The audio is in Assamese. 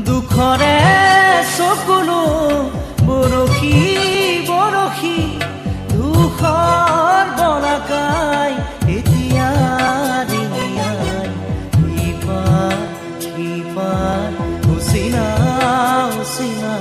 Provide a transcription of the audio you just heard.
দুখৰে চকুলো বৰশী বৰশী দুখৰ বলাকাই এতিয়া ৰিঙিয়াই ইপাৰ সিপাৰ উচিনা উচিনা